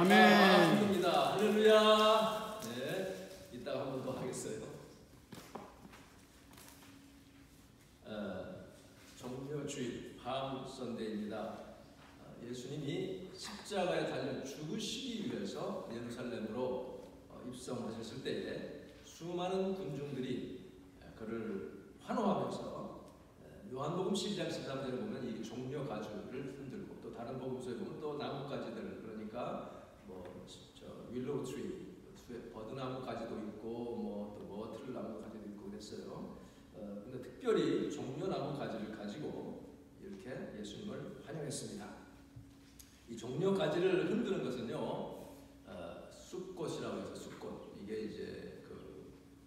아멘. 기쁩니다. 할렐루야. 네, 이따가 한 번 더 하겠어요. 종려주일 밤 선데이입니다. 예수님이 십자가에 달려 죽으시기 위해서 예루살렘으로 입성하셨을 때에 수많은 군중들이 그를 환호하면서 요한복음 12장 13절에 보면 이 종려 가지를 흔들고, 또 다른 복음서에 보면 또 나뭇가지들, 그러니까 윌로우 트리, 버드나무 가지도 있고 또 머틀나무 가지도 있고 그랬어요. 근데 특별히 종려나무 가지를 가지고 이렇게 예수님을 환영했습니다. 이 종려 가지를 흔드는 것은요, 숫꽃이라고 해서 숫꽃, 이게 이제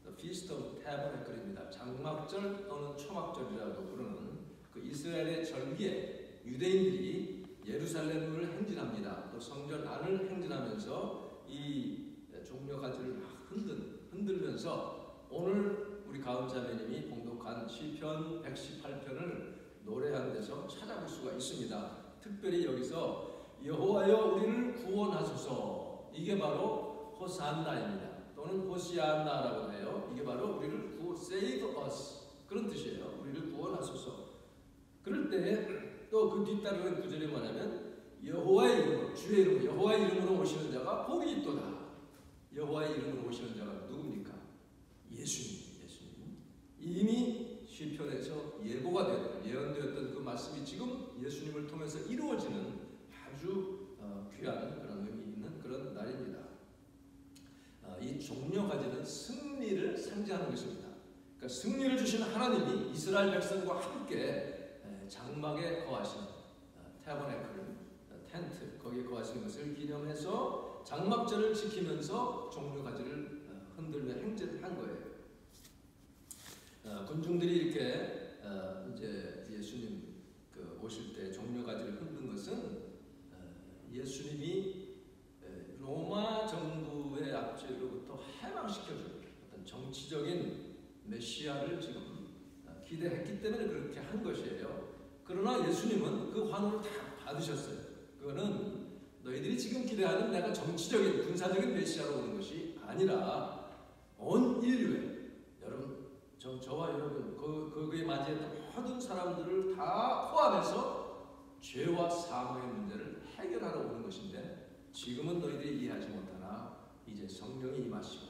The Feast of Tabernacle입니다. 장막절 또는 초막절이라고 부르는 그 이스라엘의 절기에 유대인들이 예루살렘을 행진합니다. 또 성전 안을 행진하면서 이 종려 가지를 막 흔들면서 오늘 우리 가은자매님이 봉독한 시편 118편을 노래하는 데서 찾아볼 수가 있습니다. 특별히 여기서 여호와여 우리를 구원하소서, 이게 바로 호산나입니다. 또는 호시아나라고 해요. 이게 바로 우리를 save us, 그런 뜻이에요. 우리를 구원하소서. 그럴 때 또 그 뒤따르는 구절이 뭐냐면 여호와의 이름으로, 주의 이름으로, 여호와의 이름으로 오시는 자가 복이 있도다. 여호와의 이름으로 오시는 자가 누굽니까? 예수님. 이미 시편에서 예고가 되었던, 예언되었던 그 말씀이 지금 예수님을 통해서 이루어지는 아주 귀한 그런 의미 있는 그런 날입니다. 이 종려가지는 승리를 상징하는 것입니다. 그러니까 승리를 주신 하나님이 이스라엘 백성과 함께 장막에 거하신 태버네클, 텐트, 거기에 거하신 것을 기념해서 장막절을 지키면서 종려가지를 흔들며 행진한 거예요. 군중들이 이렇게 이제 예수님 오실 때 종려가지를 흔든 것은 예수님이 로마 정부의 압제로부터 해방시켜줄 어떤 정치적인 메시아를 지금 기대했기 때문에 그렇게 한 것이에요. 그러나 예수님은 그 환호를 다 받으셨어요. 그거는 너희들이 지금 기대하는 내가 정치적인 군사적인 메시아로 오는 것이 아니라 온 인류에, 여러분, 저와 여러분, 거기에 맞이했던 모든 사람들을 다 포함해서 죄와 사망의 문제를 해결하러 오는 것인데, 지금은 너희들이 이해하지 못하나 이제 성령이 임하시고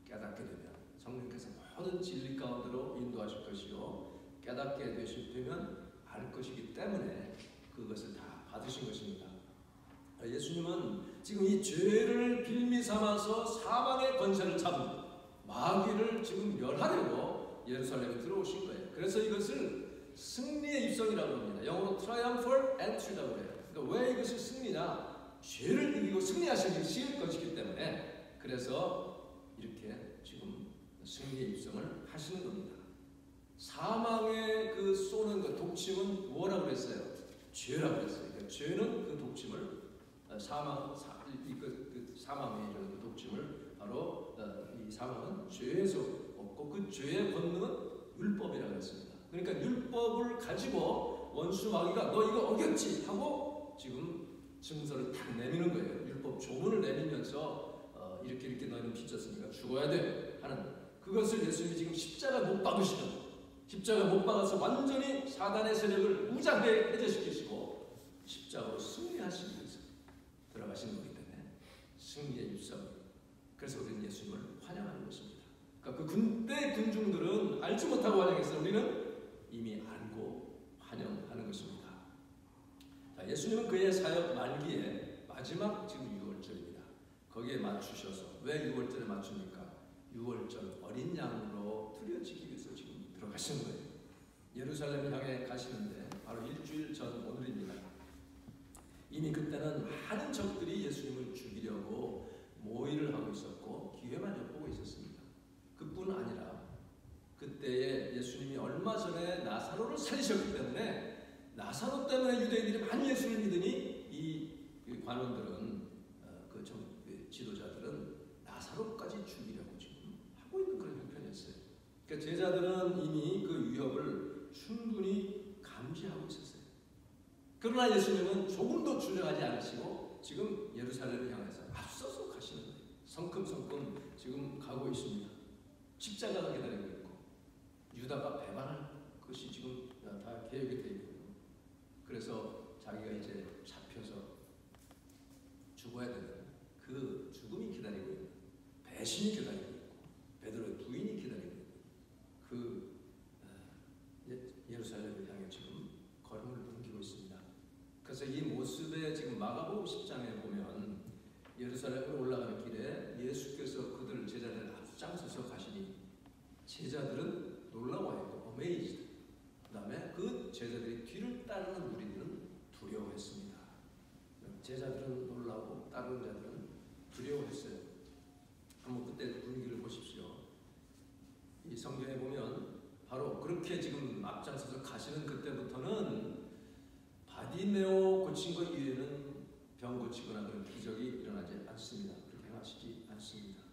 깨닫게 되면 성령께서 모든 진리 가운데로 인도하실 것이요, 깨닫게 되면 알 것이기 때문에 그것을 다 받으신 것입니다. 예수님은 지금 이 죄를 빌미 삼아서 사망의 권세를 잡은 마귀를 지금 멸하려고 예루살렘에 들어오신 거예요. 그래서 이것을 승리의 입성이라고 합니다. 영어로 triumphal entry라고 해요. 그러니까 왜 이것이 승리냐? 죄를 이기고 승리하실 것이기 때문에, 그래서 이렇게 지금 승리의 입성을 하시는 겁니다. 사망의 그 쏘는 그 독침은 뭐라고 그랬어요? 죄라고 그랬어요. 그러니까 죄는 그 독침을 사망의 그 독침을 바로 이 사망은 죄에서 얻고, 그 죄의 권능은 율법이라고 했습니다. 그러니까 율법을 가지고 원수 마귀가 너 이거 어겼지 하고 지금 증서를 딱 내미는 거예요. 율법 조문을 내밀면서 이렇게 너희는 빚졌으니까 죽어야 돼 하는, 그것을 예수님이 지금 십자가 못 박으시죠. 십자가 못 박아서 완전히 사단의 세력을 무장하게 해제시키시고 십자가로 승리하시기 위해서 들어가시는 거기 때문에 승리의 입성. 그래서 우리는 예수님을 환영하는 것입니다. 그러니까 그 군대 군중들은 알지 못하고 환영했어요. 우리는 이미 알고 환영하는 것입니다. 자, 예수님은 그의 사역 말기에 마지막 지금 6월절입니다. 거기에 맞추셔서, 왜 6월절에 맞춥니까? 6월절 어린 양으로 드려지기 위해서 지금 들어가시는 거예요. 예루살렘을 향해 가시는데 바로 일주일 전 오늘입니다. 이미 그때는 많은 적들이 예수님을 죽이려고 모의를 하고 있었고 기회만 엿보고 있었습니다. 그뿐 아니라 그때에 예수님이 얼마 전에 나사로를 살리셨기 때문에, 나사로 때문에 유대인들이 많이 예수를 믿으니 이 관원들은, 그 지도자들은 나사로까지 죽이려고 지금 하고 있는 그런 형편이었어요. 그러니까 제자들은 이미 그 위협을 충분히 감지하고 있었어요. 그러나 예수님은 조금도 주저하지 않으시고 지금 예루살렘을 향해서 가고 있습니다. 십자가가 기다리고 있고 유다가 배반할 것이 지금 다 계획이 되어 있고요. 그래서 자기가 이제 잡혀서 죽어야 되는 그 죽음이 기다리고 있는, 배신이 기다리고 있고 베드로의 부인이 기다리고 있는 그 예루살렘을 향해 지금 걸음을 옮기고 있습니다. 그래서 이 모습에 지금 마가복음 10장에 보면 예루살렘으로 올라가는 길에 예수께서 그들 제자들을 앞장서서 가시니 제자들은 놀라워했고 어메이즈드. 그 다음에 그 제자들이 뒤를 따르는 무리들은 두려워했습니다. 제자들은 놀라고 따르는 자들은 두려워했어요. 한번 그때 분위기를 보십시오. 이 성경에 보면 바로 그렇게 지금 앞장서서 가시는 그때부터는 바디메오 고친 것 이외에는 병 고치거나 그런 기적이 일어나지 않습니다. 그렇게 행하시지 않습니다.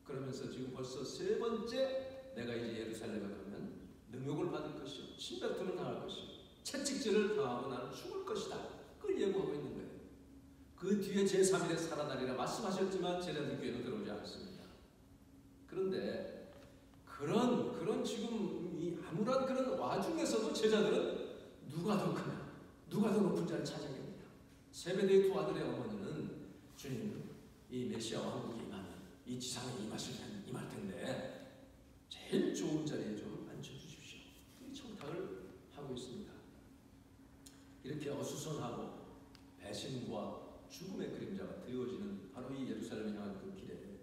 그러면서 지금 벌써 세 번째 내가 이제 예루살렘에 가면 능욕을 받을 것이요, 침뱉음을 당할 것이요, 채찍질을 당하고 나는 죽을 것이다. 그걸 예고하고 있는 거예요. 그 뒤에 제3일에 살아나리라 말씀하셨지만 제자들 귀에는 들어오지 않습니다. 그런데 그런 지금 이 암울한 그런 와중에서도 제자들은 누가 더 크냐, 누가 더 높은 자를 찾아겠느냐. 세베대의 두 아들의 어머니는 주님, 이 메시아 왕국이 임하면 이 지상에 임할 텐데 제일 좋은 자리에 좀 앉혀주십시오. 이 청탁을 하고 있습니다. 이렇게 어수선하고 배신과 죽음의 그림자가 드리워지는 바로 이 예루살렘을 향한 그 길에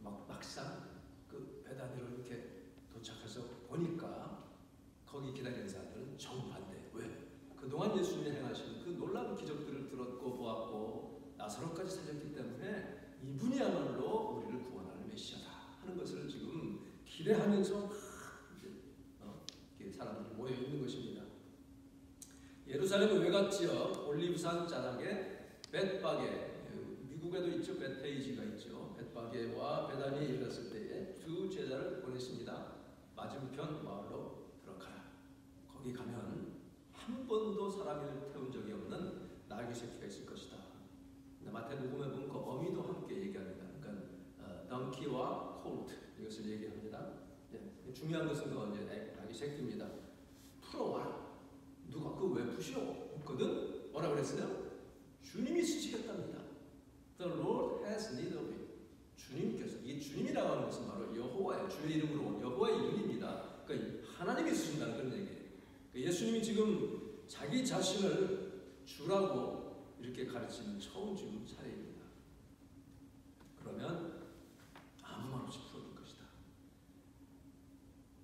막상 그 베다니로 이렇게 도착해서 보니까 거기 기다리는 사람들은 정반대. 왜? 그동안 예수님이 행하신 그 놀라운 기적들을 들었고 보았고 나사로까지 살렸기 때문에 이분이야말로 우리를 구원하는 메시아다 하는 것을 지금 기대하면서 사람들이 모여 있는 것입니다. 예루살렘의 외곽지역 올리브산 자락에 벳바게, 미국에도 있죠. 벳페이지가 있죠. 벳바게와 베다니에 이르렀을 때에 두 제자를 보냈습니다. 맞은편 마을로 들어가라. 거기 가면 한 번도 사람을 태운 적이 없는 나귀 새끼가 있을 것이다. 마태복음에 보면 그 어미도 함께 얘기합니다. 그러니까 덩키와 콜트 이것을 얘기합니다. 중요한 것은 그 나귀 새끼입니다. 풀어와라. 누가 그 왜 푸시오? 했거든. 뭐라 그랬어요? 주님이 쓰시겠답니다. The Lord has need of you. 주님께서, 이 주님이라고 하는 것은 바로 여호와의, 주의 이름으로 여호와의 이름입니다. 그러니까 하나님이 쓰신다는 그런 얘기예요. 그러니까 예수님이 지금 자기 자신을 주라고 이렇게 가르치는 처음 지금 사례입니다. 그러면 아무 말 없이 풀어줄 것이다.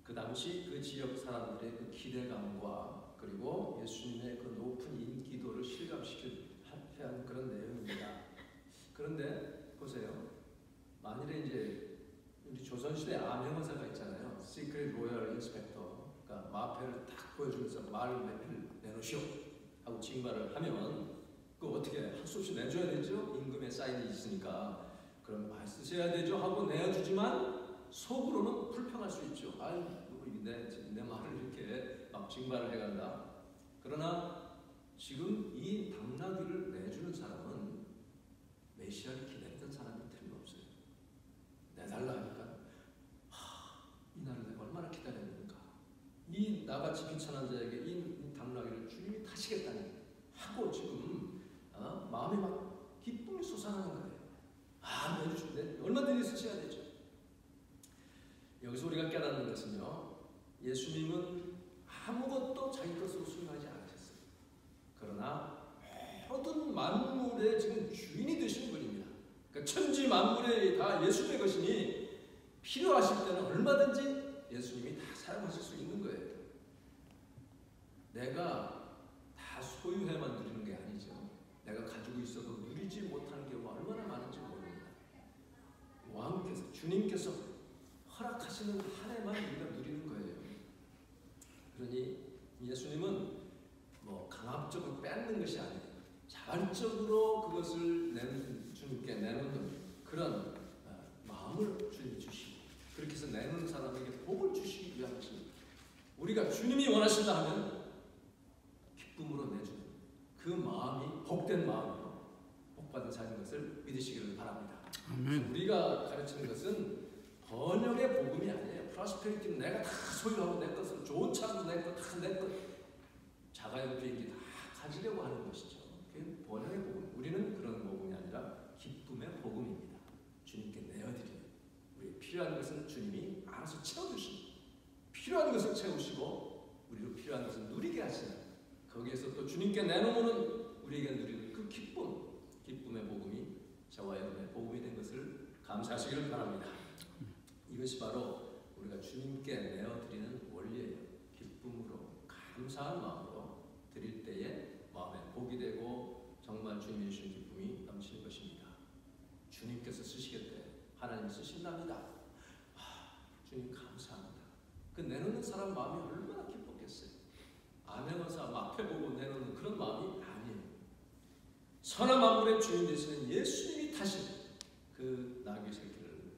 그 당시 그 지역 사람들의 그 기대감과 그리고 예수님의 그 높은 인기도를 실감시켜야 하는 그런 내용입니다. 그런데 보세요. 만일에 이제 우리 조선시대 암행어사가 있잖아요. Secret Royal Inspector. 그러니까 마패를 딱 보여주면서 말 매필 내놓으시오 하고 징발을 하면 그 어떻게 할 수 없이 내줘야 되죠. 임금의 사인이 있으니까. 그럼 쓰셔야 되죠 하고 내어주지만 속으로는 불평할 수 있죠. 아유, 내 말을 이렇게 막 징발을 해간다. 그러나 지금 이 당나귀를 내주는 사람은 메시아를 기다리던 사람이 틀림없어요. 내달라 하니까 이 날을 내가 얼마나 기다렸는가. 이 나같이 비천한 자에게 이 당나귀를 주님이 타시겠다니 하고 지금 마음이 막 기쁨이 솟아나는 거예요. 내주시는데 얼마든지 쓰셔야 되죠. 여기서 우리가 깨닫는 것은요, 예수님은 아무것도 자기 것으로 수용하지 않으셨어요. 그러나 모든 만물의 지금 주인이 되신 분입니다. 그러니까 천지 만물에 다 예수님의 것이니 필요하실 때는 얼마든지 예수님이 다 사용하실 수 있는 거예요. 내가 다 소유해만 누리는 게 아니죠. 내가 가지고 있어도 누리지 못하는 경우가 얼마나 많은지 모릅니다. 왕께서, 주님께서 허락하시는 한 해만 우리가 누리는 거예요. 그러니 예수님은 뭐 강압적으로 뺏는 것이 아니에요. 자발적으로 그것을 주님께 내놓는 그런 마음을 주님이 주시고, 그렇게 해서 내놓는 사람에게 복을 주시기 위한 것입니다. 우리가 주님이 원하신다 하면 기쁨으로 내주는 그 마음이 복된 마음이요, 복받은 자인 것을 믿으시기를 바랍니다. 아멘. 우리가 가르치는 것은 번영의 복음이 아니에요. 프로스페리티는 내가 다 소유하고 내 것을 좋은 차도 내 것, 다 내 것, 자가용 비행기 다 가지려고 하는 것이죠. 그게 번영의 복음. 우리는 그런 복음이 아니라 기쁨의 복음입니다. 주님께 내어드리는. 우리 필요한 것은 주님이 알아서 채워주시고, 필요한 것을 채우시고 우리로 필요한 것을 누리게 하시는, 거기에서 또 주님께 내놓으면 우리에게 누리는 그 기쁨의 복음이 저와 여러분의 복음이 된 것을 감사하시기를 바랍니다. 이것이 바로 우리가 주님께 내어드리는 원리예요. 기쁨으로, 감사한 마음으로 드릴 때에 마음에 복이 되고 정말 주님이 주신 기쁨이 넘치는 것입니다. 주님께서 쓰시겠대. 하나님 쓰신답니다. 주님 감사합니다. 그 내놓는 사람 마음이 얼마나 기뻤겠어요. 아멘하면서 앞에 보고 내놓는 그런 마음이 아니에요. 선한 만물의 주인 되시는 예수님이 타신 그 나귀 새끼를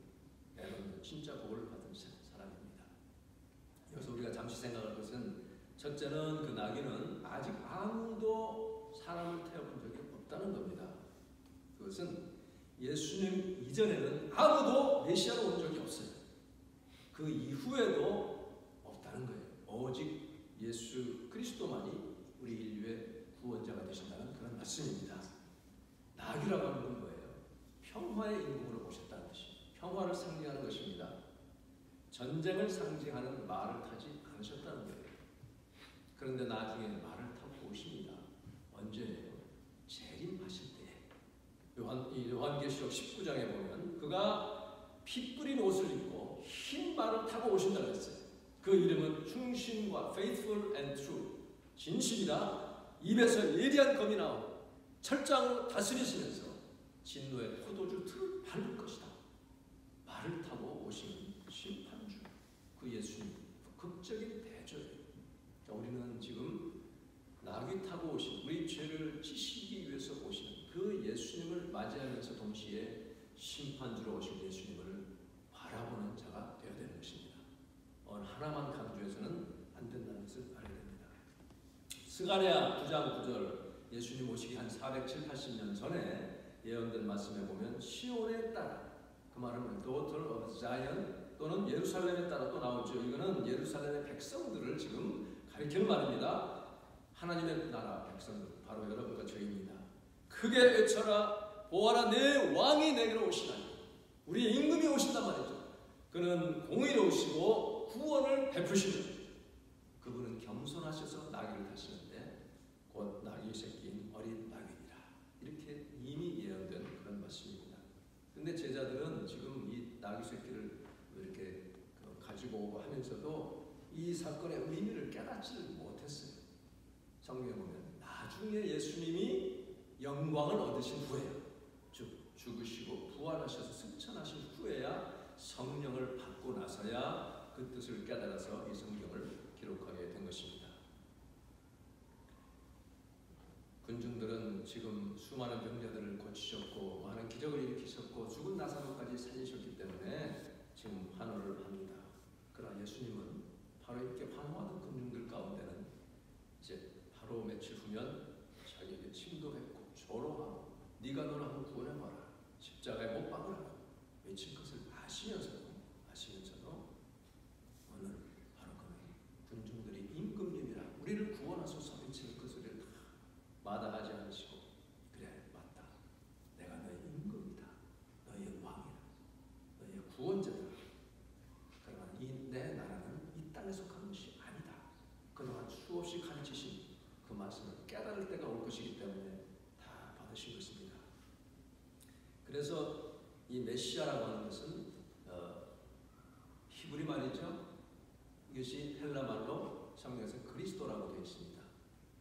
내놓는 진짜 복을 받은 사람입니다. 여기서 우리가 잠시 생각할 것은, 첫째는 그 나귀는 아직 아무도 사람을 태워본 적이 없다는 겁니다. 그것은 예수님 이전에는 아무도 메시아로 온 적이 없어요. 그 이후에도 없다는 거예요. 오직 예수 그리스도만이 우리 인류의 구원자가 되신다는 그런 말씀입니다. 나귀라고 하는 건 뭐예요? 평화의 임금으로 오셨다는 것이죠. 평화를 상징하는 것입니다. 전쟁을 상징하는 말을 타지 않으셨다는 거예요. 그런데 나중에 말을 타고 오십니다. 언제예요? 재림하실 때. 요한계시록 19장에 보면 그가 피 뿌린 옷을 입고 흰 말을 타고 오신다고 했어요. 그 이름은 충신과 faithful and true, 진실이라 입에서 예리한 검이 나오고 철장으로 다스리시면서 진노의 포도주 틀을 밟을 것이다. 말을 타고 오시는 심판주, 그 예수님, 극적인 대조예요. 우리는 지금 나귀 타고 오신, 우리 죄를 씻기 위해서 오시는 그 예수님을 맞이하면서 동시에 심판주로 오신 예수님을 바라보는 자가 되어야 되는 것입니다. 어느 하나만 강조해서는 안 된다는 것을 알아야 됩니다. 스가랴 9장 9절, 예수님 오시기 한 480년 전에 예언된 말씀에 보면 시온에 따라, 그 말은 daughter of Zion 또는 예루살렘에 따라 또 나오죠. 이거는 예루살렘의 백성들을 지금 가리키는 말입니다. 하나님의 나라 백성들, 바로 여러분과 저희입니다. 크게 외쳐라, 보아라, 내 왕이 내게로 오시나니. 우리의 임금이 오신단 말이죠. 그는 공의로우시고 구원을 베푸시는, 그분은 겸손하셔서 나귀를 타시는데 곧 나귀 새끼인 어린 나귀니라. 이렇게 이미 예언된 그런 말씀입니다. 그런데 제자들은 지금 이 나귀 새끼를 이렇게 가지고 오고 하면서도 이 사건의 의미를 깨닫지를 못했어요. 성경에 보면 나중에 예수님이 영광을 얻으신 후에요. 죽으시고 부활하셔서 승천하신 후에야 성령을 받고 나서야 그 뜻을 깨달아서 이 성경을 기록하게 된 것입니다. 군중들은 지금 수많은 병자들을 고치셨고 많은 기적을 일으키셨고 죽은 나사로까지 살리셨기 때문에 지금 환호를 합니다. 그러나 예수님은 바로 이렇게 환호하는 군중들 가운데는 이제 바로 며칠 후면 자기에게 침도 뱉고 조롱하고 네가 너를 한번 구원해봐라, 십자가에 못 박으라고 외친 것을 아시면서도 오늘 바로 그 군중들이 임금님이라 우리를 구원하소서 외치는 그 소리를 다 마다하지 않으시고, 그래 맞다, 내가 너의 임금이다, 너의 왕이다, 너의 구원자다. 그러나 내 나라는 이 땅에 속한 것이 아니다. 그동안 수없이 가르치신 그 말씀을 깨달을 때가 올 것이기 때문에 다 받으신 것입니다. 그래서 이 메시아라고 하는 것은 히브리 말이죠. 이것이 헬라 말로 성경에서 그리스도라고 되어 있습니다.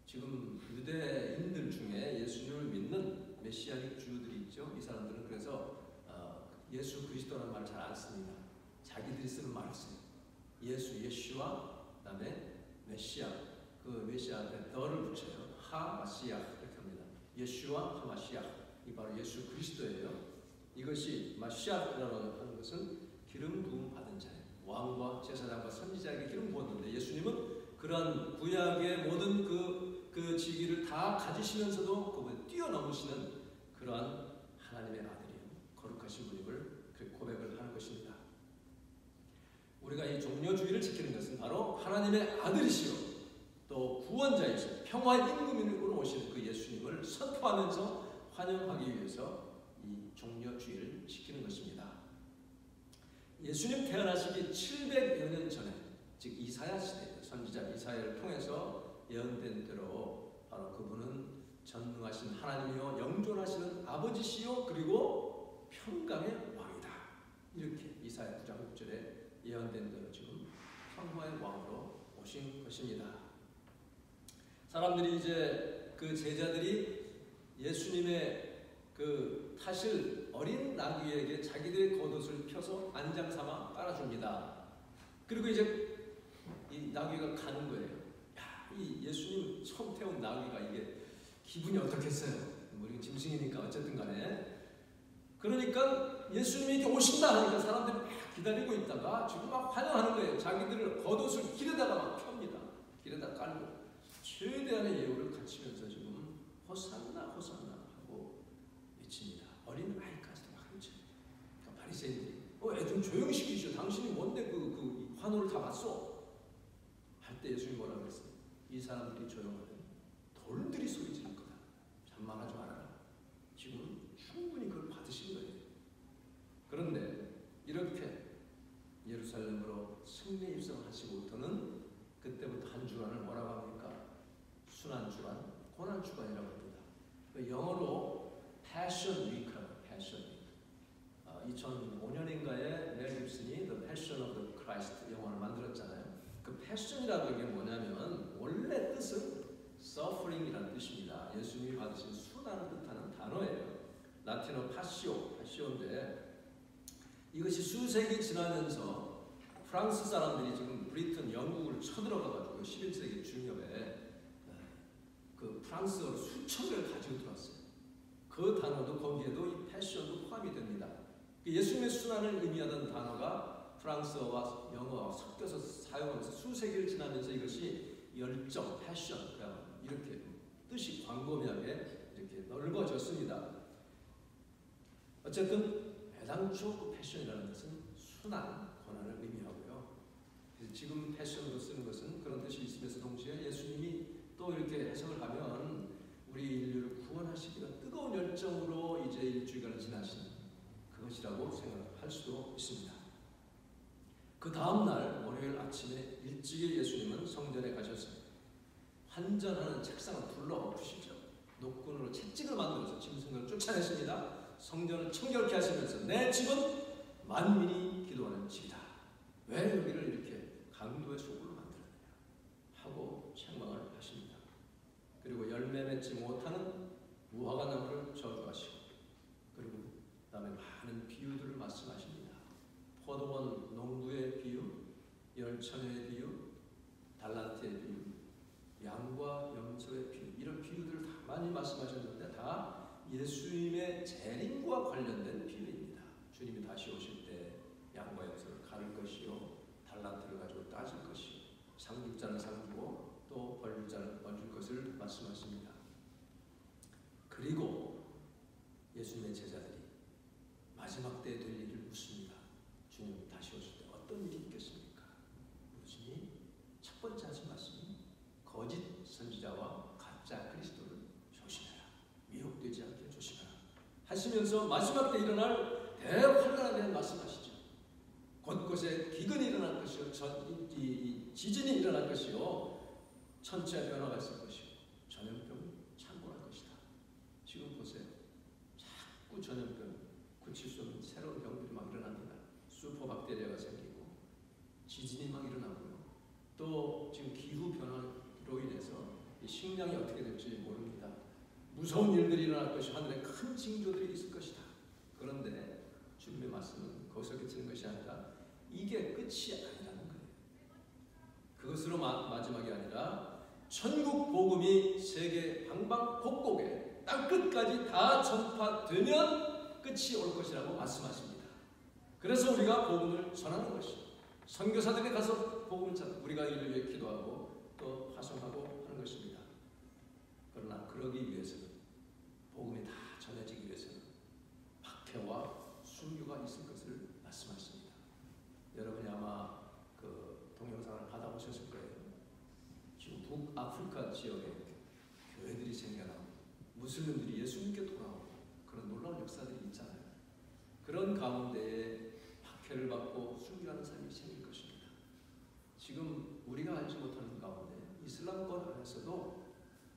지금 유대인들 중에 예수님을 믿는 메시아닉 주들이 있죠. 이 사람들은 그래서 예수 그리스도라는 말을 잘 안 씁니다. 자기들이 쓰는 말을 써요. 예수와 그다음에 메시아, 그 메시아한테 더를 붙여요. 하마시아 이렇게 합니다. 예수와 하마시아, 이 바로 예수 그리스도예요. 이것이 마시아라고 하는 것은 기름 부음 받은 자예요. 왕과 제사장과 선지자에게 기름 부었는데 예수님은 그런 구약의 모든 그 지기를 다 가지시면서도 그걸 뛰어넘으시는 그러한 하나님의 아들이요 거룩하신 분임을 고백을 하는 것입니다. 우리가 이 종려주의를 지키는 것은 바로 하나님의 아들이시요 또 구원자이시요 평화의 임금으로 오시는 그 예수님을 선포하면서 환영하기 위해서 이 종려주의를 지키는 것입니다. 예수님 태어나시기 700여 년 전에, 즉 이사야 시대 선지자 이사야를 통해서 예언된 대로 바로 그분은 전능하신 하나님이요 영존하시는 아버지시요 그리고 평강의 왕이다. 이렇게 이사야 9장 6절에 예언된 대로 지금 평화의 왕으로 오신 것입니다. 사람들이 이제 그 제자들이 예수님의 그 타실 어린 나귀에게 자기들의 겉옷을 펴서 안장 삼아 깔아줍니다. 그리고 이제 이 나귀가 가는 거예요. 야, 이 예수님 처음 태운 나귀가 이게 기분이 어떻겠어요? 우리 짐승이니까 어쨌든 간에. 그러니까 예수님이 이렇게 오신다 하니까 사람들이 막 기다리고 있다가 지금 막 환영하는 거예요. 자기들을 겉옷을 길에다가 막 펴니다. 길에다 깔고 최대한의 예우를 갖추면서 지금 호산나 호산나 하고 외칩니다. 어린 아이까지도 막 외쳐요. 그러니까 바리새인들이 애 좀 조용히 시키시오. 당신이 뭔데 그 환호를 다 봤어? 할 때 예수님이 뭐라고 그랬어요? 이 사람들이 조용하면 돌들이 소리 지를 거다. 잔망하지 말아라. 지금 충분히 그걸 받으신 거예요. 그런데 이렇게 예루살렘으로 승리 입성하시고부터는 그때부터 한 주간을 뭐라고 합니까? 순환 주간, 고난 주간이라고 합니다. 영어로 Passion Week라고 해요. Passion Week. 2005년인가에 멜 깁슨이 The Passion of the Christ 영화를 만들었잖아요. 그 Passion이라고 이게 뭐냐면 원래 뜻은 Suffering이라는 뜻입니다. 예수님이 받으신 수난을 뜻하는 단어예요. 라틴어 파시오인데 이것이 수세기 지나면서 프랑스 사람들이 지금 브리튼, 영국을 쳐들어가가지고 11세기 중엽에 그 프랑스어로 수천 개를 가지고 들어왔어요. 그 단어도 거기에도 이 패션도 포함이 됩니다. 예수님의 순환을 의미하던 단어가 프랑스어와 영어와 섞여서 사용하면서 수세기를 지나면서 이것이 열정, 패션, 그냥 이렇게 뜻이 광범위하게 이렇게 넓어졌습니다. 어쨌든 애당초 그 패션이라는 것은 순환, 고난을 의미하고요. 그래서 지금 패션으로 쓰는 것은 그런 뜻이 있으면서 동시에 예수님이 또 이렇게 해석을 하면 우리 인류를 구원하시기가 뜨거운 열정으로 이제 일주일간을 지나신 그것이라고 생각할 수도 있습니다. 그 다음날 월요일 아침에 일찍이 예수님은 성전에 가셔서 환전하는 책상을 둘러엎으시죠. 노끈으로 채찍을 만들어서 짐승을 쫓아냈습니다. 성전을 청결케 하시면서 내 집은 만민이 기도하는 집이다. 왜 여기를 이렇게 강도의 소굴로 만들었느냐 하고 책망을 하십니다. 그리고 열매 맺지 못하는 무화과 나무를 저주하시고 그리고 그다음에 많은 비유들을 말씀하십니다. 포도원 농부의 비유, 열처녀의 비유, 달란트의 비유, 양과 염소의 비유, 이런 비유들을 다 많이 말씀하셨는데 다 예수님의 재림과 관련된 비유입니다. 주님이 다시 오실 때 양과 염소를 가를 것이요, 달란트를 가지고 따질 것이요, 상줄 자는 상주고 또 벌줄 자는 벌줄 것을 말씀하십니다. 그리고 예수님의 제자들이 마지막 때에 될 일을 묻습니다. 주님 다시 오실 때 어떤 일이 있겠습니까? 무엇이니? 첫 번째 하신 말씀이 거짓 선지자와 가짜 그리스도를 조심해라. 미혹되지 않게 조심해라. 하시면서 마지막 때 일어날 대환란에 대한 말씀하시죠. 곳곳에 기근이 일어날 것이요, 지진이 일어날 것이요, 천체 변화가 있을 것이요, 전염병이 창궐할 것이다. 지금 보세요. 자꾸 전염병, 고칠 수 없는 새로운 병들이 막 일어납니다. 슈퍼박테리아가 생기고 지진이 막 일어나고요. 또 지금 기후 변화로 인해서 식량이 어떻게 될지 모릅니다. 무서운 일들이 일어날 것이 하늘에 큰 징조들이 있을 것이다. 그런데 주님의 말씀은 거기서 그치는 것이 아니라 이게 끝이 아니라는 거예요. 그것으로 마지막이 아니라 천국 복음이 세계 방방곡곡에 땅끝까지 다 전파되면 끝이 올 것이라고 말씀하십니다. 그래서 우리가 복음을 전하는 것이죠. 선교사들이 가서 복음을 전하고 우리가 이를 위해 기도하고 또 파송하고 하는 것입니다. 그러나 그러기 위해서는 복음이 다 전해지기 위해서는 순교가 있을 것을 말씀하십니다. 여러분이 아마 그 동영상을 받아보셨을 거예요. 지금 북아프리카 지역에 교회들이 생겨나고 무슬림들이 예수님께 돌아오고 그런 놀라운 역사들이 있잖아요. 그런 가운데에 박해를 받고 순교하는 삶이 생길 것입니다. 지금 우리가 알지 못하는 가운데 이슬람권 안에서도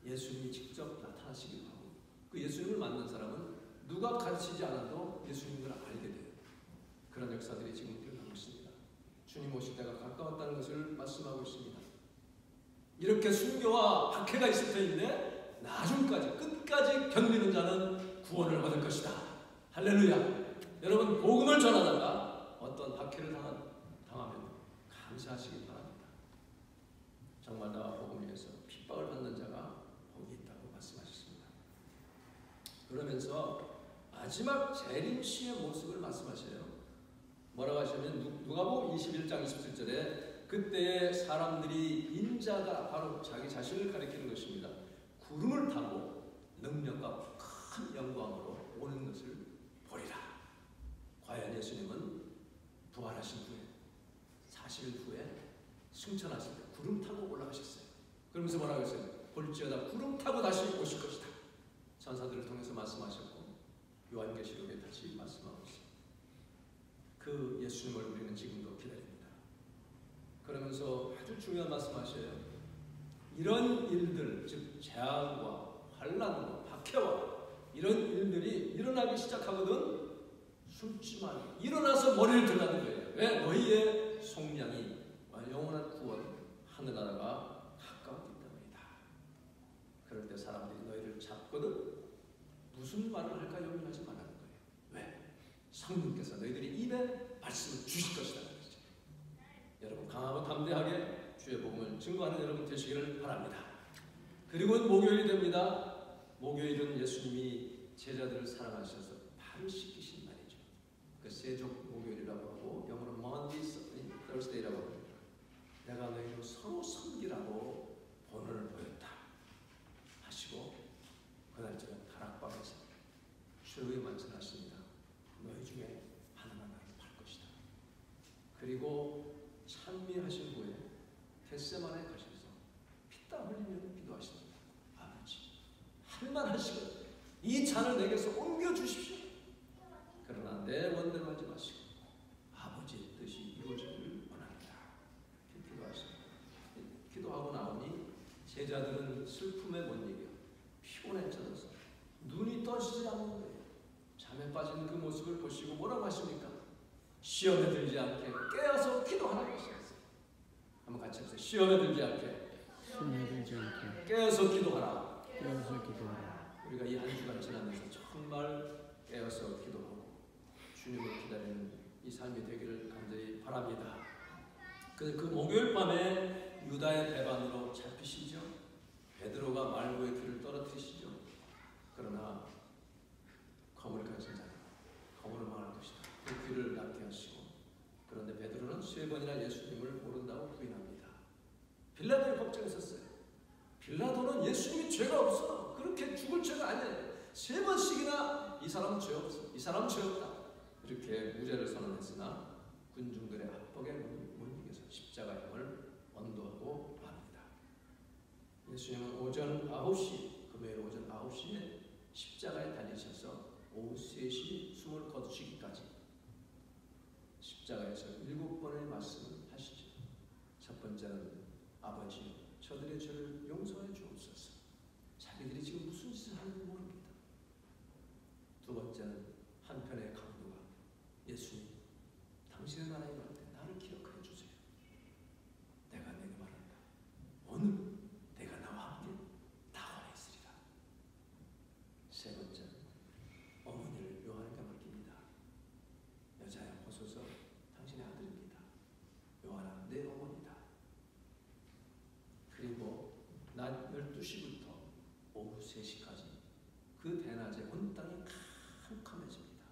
예수님이 직접 나타나시기도 하고 그 예수님을 만난 사람은 누가 가르치지 않아도 예수님을 알게 돼요. 그런 역사들이 지금 일어나고 있습니다. 주님 오실 때가 가까웠다는 것을 말씀하고 있습니다. 이렇게 순교와 박해가 있을 터인데 나중까지 끝까지 견디는 자는 구원을 얻을 것이다. 할렐루야. 여러분 복음을 전하다가 어떤 박해를 당하면 감사하시기 바랍니다. 정말 나와 복음을 위해서 핍박을 받는 자가 복이 있다고 말씀하셨습니다. 그러면서 마지막 재림시의 모습을 말씀하셔요. 뭐라고 하시냐면 누가복음 21장 27절에 그때에 사람들이 인자가 바로 자기 자신을 가리키는 것입니다. 구름을 타고 능력과 큰 영광으로 오는 것을 보리라. 과연 예수님은 부활하신 후에 40일 후에 승천하실 때 구름 타고 올라가셨어요. 그러면서 뭐라고 했어요? 볼지어다 구름 타고 다시 오실 것이다. 천사들을 통해서 말씀하셨고 요한계시록에 다시 말씀하고 있습니다. 그 예수님을 우리는 지금도 기다립니다. 그러면서 아주 중요한 말씀하셔요. 이런 일들, 즉 재앙과 환난과 박해와 이런 일들이 일어나기 시작하거든 숨지 말고 일어나서 머리를 들라는 거예요. 왜? 너희의 속량이 영원한 구원 하늘나라가 가까웠기 때문이다. 그럴 때 사람들이 너희를 잡거든 무슨 말을 할까 염려하지 말라는 거예요. 왜? 성령께서 너희들이 입에 말씀을 주실 것이다. 여러분 강하고 담대하게 주의 복음을 증거하는 여러분 되시기를 바랍니다. 그리고 목요일이 됩니다. 목요일은 예수님이 제자들을 사랑하셔서 발을 씻기신 날이죠. 그 세족 목요일이라고 하고 영어로 Maundy Thursday라고 합니다. 내가 너희로 서로 섬기라고 본을 보였다 하시고 그날 저녁 다락방에서 최후의 만찬하십니다. 너희 중에 하나가 나를 팔 것이다. 그리고 찬미하신 후에 겟세마네에 가셔서 피땀 흘리며 기도하십니다. 아버지 할만하시거든 이 잔을 내게서 옮겨주십시오. 그러나 내 원대로 하지 마시고 아버지의 뜻이 이루어지기를 원합니다. 기도하십니다. 기도하고 나오니 제자들은 슬픔에 못 이겨 피곤해져서 눈이 떠지지 않는 거예요. 잠에 빠지는 그 모습을 보시고 뭐라고 하십니까? 시험에 들지 않게 깨어서 기도하라고 하셨어요. 한번 같이 해보세요. 시험에 들지 않게 깨어서 기도하라. 우리가 이 한 주간 지나면서 정말 깨어서 기도하고 주님을 기다리는 이 삶이 되기를 간절히 바랍니다. 그 목요일 밤에 유다의 배반으로 잡히시죠. 베드로가 말고의 귀를 떨어뜨리시죠. 그러나 검을 가진 자는 검으로 망할 것이다. 그 귀를 낫게 하시고 그런데 베드로는 3번이나 예수님을 모른다고 부인합니다. 빌라도의 법정에 섰어요. 빌라도는 예수님이 죄가 없어. 그렇게 죽을 죄가 아니에요. 3번씩이나 이 사람은 죄 없어. 이 사람은 죄 없다. 이렇게 무죄를 선언했으나 군중들의 압박에 못 이겨서 십자가형을 언도하고 맙니다. 예수님은 오전 9시, 금요일 오전 9시에 십자가에 달리셔서 오후 3시 숨을 거두시기까지 십자가에서 7번의 말씀을 하시죠. 첫 번째는 아버지 저들의 죄를 용서해 주옵소서. 자기들이 지금 무슨 짓을 하는지 모릅니다. 두 번째는 한편의 강도가 예수님 당신의 나라에 갈 때 나를 기억해 주세요. 내가 내게 말한다. 오늘 내가 나와 함께 다원에 있으리라. 세 번째는 어머니를 요한에게 맡깁니다. 여자야 보소서 당신의 아들입니다. 요한아 내 어머니다. 그리고 낮 12시부터 오후 3시까지 그 대낮에 온 땅이 캄캄해집니다.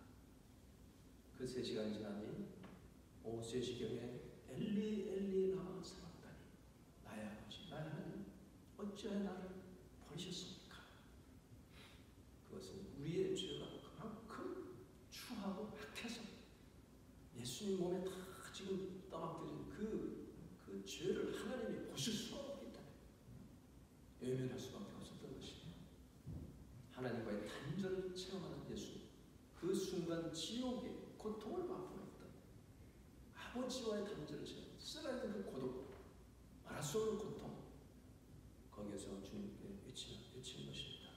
그 3시간이 지나니 오후 3시경에 엘리 엘리 라마 사박다니 나의 아버지 나의 하나님 어찌하여 나를 버리셨습니까? 그것은 우리의 죄가 그만큼 추하고 악해서 예수님 몸에 다 지금 떠맡겨진 그 죄를 하나님이 보실 수가 없기 때문에 외면할 수밖에 없었던 것이에요. 하나님과의 단절을 체험하는 예수님, 그 순간 지옥의 고통을 맛보았던 아버지와의 단절을 체험, 쓰라린 그 고독, 말할 수 없는 고통, 거기에서 주님께 외치는 것입니다.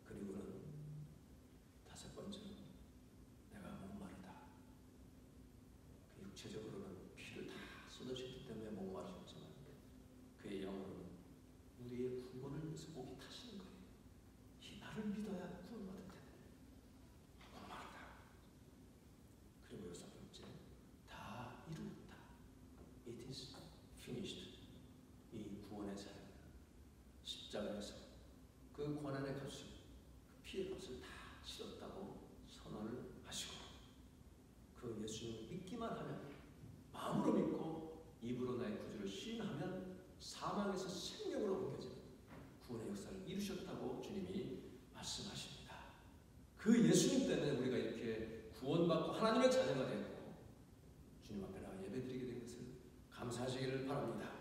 그리고는 다섯 번째는 내가 목마르다. 그 육체적으로는 피를 다 쏟으셨기 때문에 목마르셨지만 그의 영으로는 우리의 구원을 위해서 목이 타시는 거예요. 이 나를 믿어야 구원받을 텐데 목마르다. 그리고 여섯 번째, 다 이루었다. It is finished. 이 구원의 사역, 십자가에서 그 고난의 값을, 그 피의 값을 다 치렀다고 선언을 하시고, 그 예수님을 믿기만 하면, 마음으로 믿고 입으로 나의 구주를 시인하면 사망에서 생명으로 옮겨지는 구원의 역사를 이루셨다고 주님이 말씀하십니다. 그 예수님 때문에 우리가 이렇게 구원받고 하나님의 자녀가 되고 주님 앞에 나가 예배드리게 된 것을 감사하시기를 바랍니다.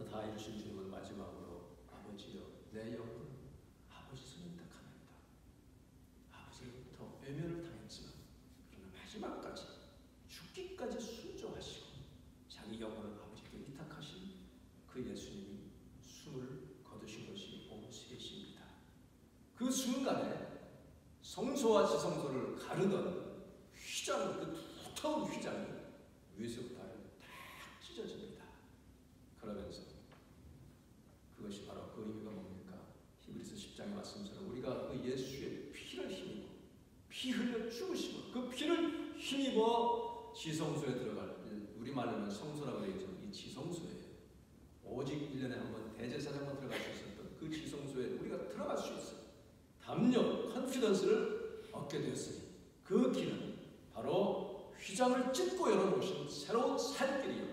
다 이루신 주님은 마지막으로 아버지여 내 영혼은 아버지 손에 위탁하나이다. 아버지로부터 외면을 당했지만 그러나 마지막까지 죽기까지 순종하시고 자기 영혼을 아버지께 위탁하신 그 예수님이 숨을 거두신 것이 오후 3시입니다. 그 순간에 성소와 지성소를 가르던 휘장, 그 두터운 휘장이 위에서부터 아래로 딱 찢어집니다. 그러면서 그것이 바로 그 의미가 뭡니까? 히브리서 10장의 말씀처럼 우리가 그 예수의 피를 힘입어 피 흘려 죽으시고 그 피를 힘입어 지성소에 들어갈, 우리말로는 성소라고 되어 있죠. 이 지성소에 오직 1년에 한 번 대제사장만 들어갈 수 있었던 그 지성소에 우리가 들어갈 수 있어요. 담력, 컨피던스를 얻게 되었으니 그 길은 바로 휘장을 찢고 열어놓으신 새로운 살길이요.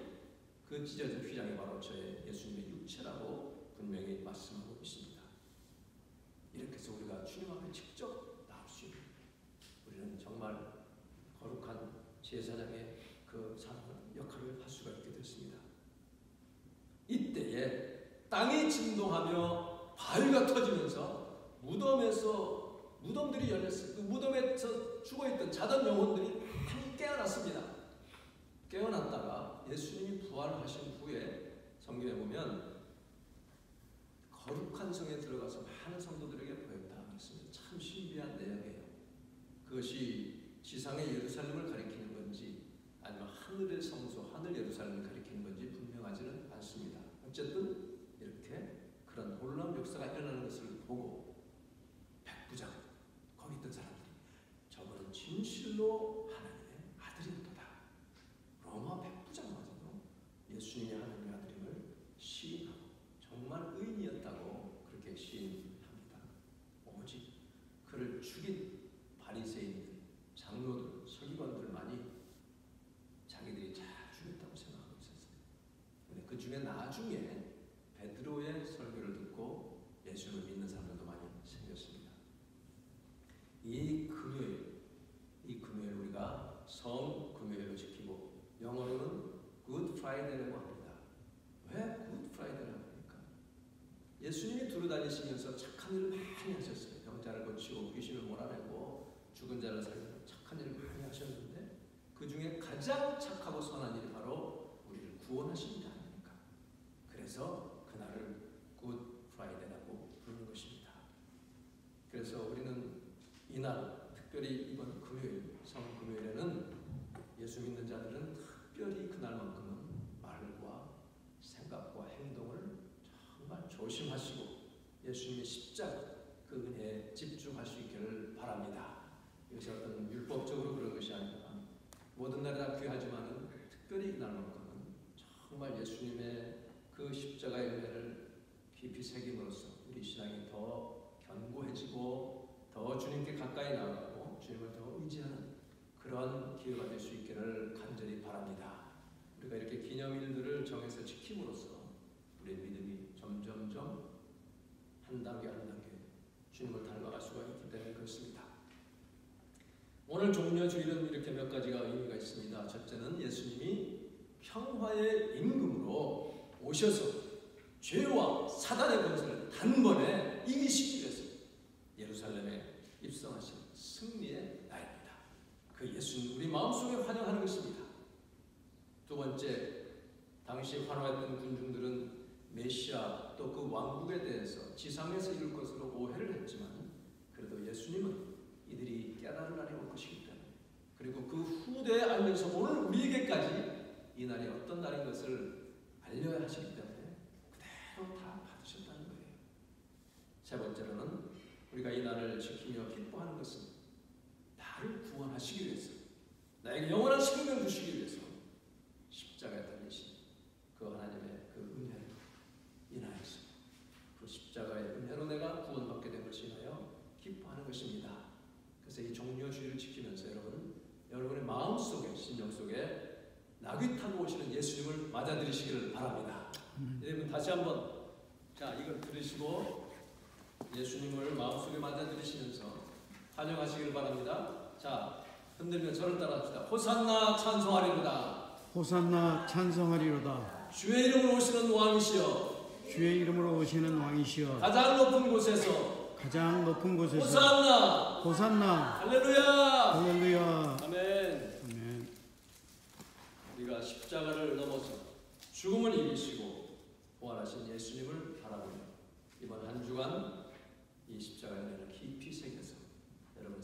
그 찢어진 휘장이 바로 저의 예수님의 육체라고 분명히 말씀하고 있습니다. 이렇게 해서 우리가 주님 앞에 직접 나올 수 있는, 우리는 정말 거룩한 제사장의 그 역할을 할 수가 있게 됐습니다. 이때에 땅이 진동하며 바위가 터지면서 무덤들이 열렸어요. 그 무덤에서 죽어있던 자던 영혼들이 많이 깨어났습니다. 깨어났다가 예수님이 부활하신 후에 성경에 보면 거룩한 성에 들어가서 많은 성도들에게 보였다. 참 신비한 내용이에요. 그것이 지상의 예루살렘을 가리키는 건지 아니면 하늘의 성소, 하늘 예루살렘을 가리키는 건지 분명하지는 않습니다. 어쨌든 이렇게 그런 놀라운 역사가 일어나는 것을 보고 백부장, 거기 있던 사람들이 저분은 진실로 하나님의 아들이었다. 로마 백부장마저도 예수님이 하나님의 아들임을 시인하고 정말 의인이었다고 그렇게 시인합니다. 오직 그를 죽인 바리새인들, 장로들, 서기관들만이 자기들이 잘 죽였다고 생각하고 있었어요. 그런데 그 중에 나중에 베드로의 설교를 듣고 예수님을 믿는 사람들도 많이 생겼습니다. 이 금요일 우리가 성금요일로 지키고 영어로는 굿 프라이데이라고 합니다. 왜 굿 프라이데이라고 합니까? 예수님이 두루다니시면서 착한 일을 많이 하셨어요. 병자를 고치고 귀신을 몰아내고 죽은 자를 살리고 착한 일을 많이 하셨는데 그 중에 가장 착하고 선한 일이 바로 우리를 구원하신 일 아닙니까? 그래서 그날을 굿 프라이데이라고 부르는 것입니다. 그래서 우리는 이날, 특별히 이번 금요일, 성금요일에는 예수 믿는 자들은 특별히 그날만큼은 말과 생각과 행동을 정말 조심하시고 예수님의 십자가, 그 은혜에 집중할 수 있기를 바랍니다. 이것이 어떤 율법적으로 그런 것이 아니라 모든 날이 다 귀하지만 특별히 이날만큼은 정말 예수님의 그 십자가의 은혜를 깊이 새김으로써 우리 신앙이 더 견고해지고 더 주님께 가까이 나아가고 주님을 더 의지하는 그런 기회가 될 수 있기를 간절히 바랍니다. 우리가 이렇게 기념일들을 정해서 지킴으로써 우리의 믿음이 점점점 한 단계 한 단계 주님을 닮아갈 수가 있기 때문에 그렇습니다. 오늘 오늘 종려주일은 이렇게 몇 가지가 의미가 있습니다. 첫째는 예수님이 평화의 임금으로 오셔서 죄와 사단의 권세를 단번에 이기시기 위해서 예루살렘에 입성하신 승리의 날입니다. 그 예수님 우리 마음속에 환영하는 것입니다. 두 번째, 당시 환호했던 군중들은 메시아 또 그 왕국에 대해서 지상에서 이룰 것으로 오해를 했지만 그래도 예수님은 이들이 깨달을 날이 올 것이기 때문에 그리고 그 후대에 알면서 오늘 우리에게까지 이 날이 어떤 날인 것을 알려야 하시기 때문에 그대로 다 받으셨다는 거예요. 세 번째로는 우리가 이 날을 지키며 기뻐하는 것은 나를 구원하시기 위해서 나에게 영원한 생명 주시기 위해서 십자가에 달리신 그 하나님의 그 은혜를 인하여서 그 십자가의 은혜로 내가 구원받게 된 것을 인하여 기뻐하는 것입니다. 그래서 이 종려주의를 지키면서 여러분의 마음속에 심령 속에 낙이 타고 오시는 예수님을 맞아들이시기를 바랍니다. 여러분 다시 한번 이걸 들으시고 예수님을 마음속에 맞아들이시면서 환영하시기를 바랍니다. 자, 흔들며 저를 따라합시다. 호산나 찬송하리로다. 호산나 찬송하리로다. 주의 이름으로 오시는 왕이시여. 주의 이름으로 오시는 왕이시여. 가장 높은 곳에서 호산나. 호산나. 할렐루야. 할렐루야. 아멘. 아멘. 우리가 십자가를 넘어서 죽음을 이기시고 부활하신 예수님을 바라보며 이번 한 주간 이 십자가의 은혜를 깊이 새겨서 여러분